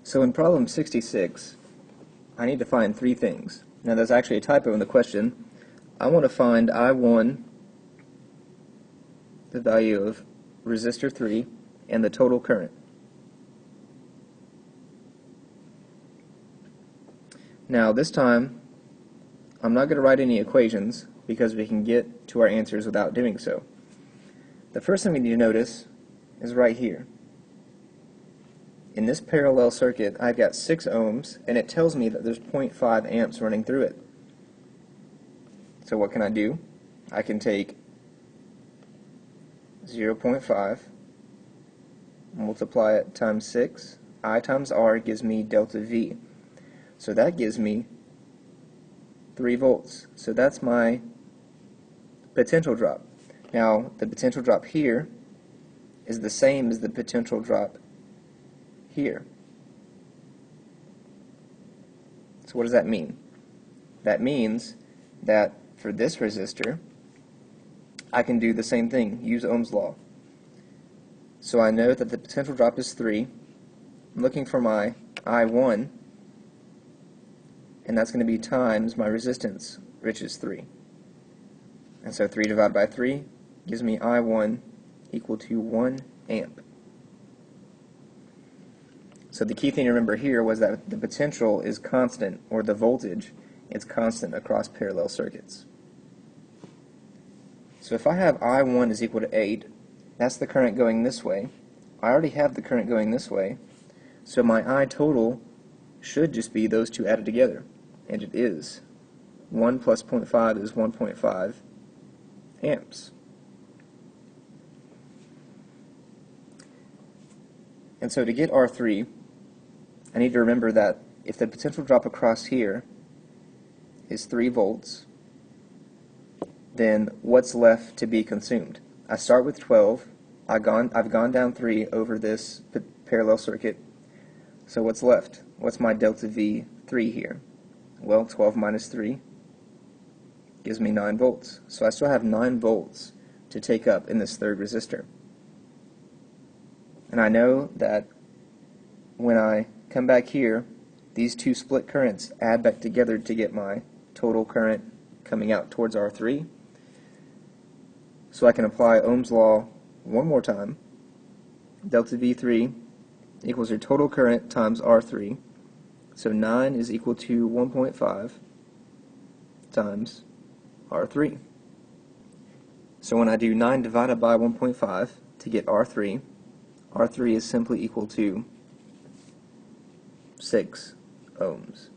So in problem 66, I need to find three things. Now there's actually a typo in the question. I want to find I1, the value of resistor 3, and the total current. Now this time, I'm not going to write any equations because we can get to our answers without doing so. The first thing we need to notice is right here. In this parallel circuit, I've got 6 ohms, and it tells me that there's 0.5 amps running through it. So what can I do? I can take 0.5, multiply it times 6. I times R gives me delta V. So that gives me 3 volts. So that's my potential drop. Now, the potential drop here is the same as the potential drop here. So what does that mean? That means that for this resistor, I can do the same thing, use Ohm's law. So I know that the potential drop is 3. I'm looking for my I1, and that's going to be times my resistance, which is 3. And so 3 divided by 3 gives me I1 equal to 1 amp. So the key thing to remember here was that the potential is constant, or the voltage is constant across parallel circuits. So if I have I1 is equal to 8, that's the current going this way. I already have the current going this way, so my I total should just be those two added together, and it is. 1 plus 0.5 is 1.5 amps. And so to get R3, I need to remember that if the potential drop across here is 3 volts, then what's left to be consumed? I start with 12. I've gone down 3 over this parallel circuit. So what's left? What's my delta V3 here? Well, 12 minus 3 gives me 9 volts. So I still have 9 volts to take up in this third resistor. And I know that when I come back here, these two split currents add back together to get my total current coming out towards R3. So I can apply Ohm's law one more time. Delta V3 equals your total current times R3. So 9 is equal to 1.5 times R3. So when I do 9 divided by 1.5 to get R3, R3 is simply equal to 6 ohms.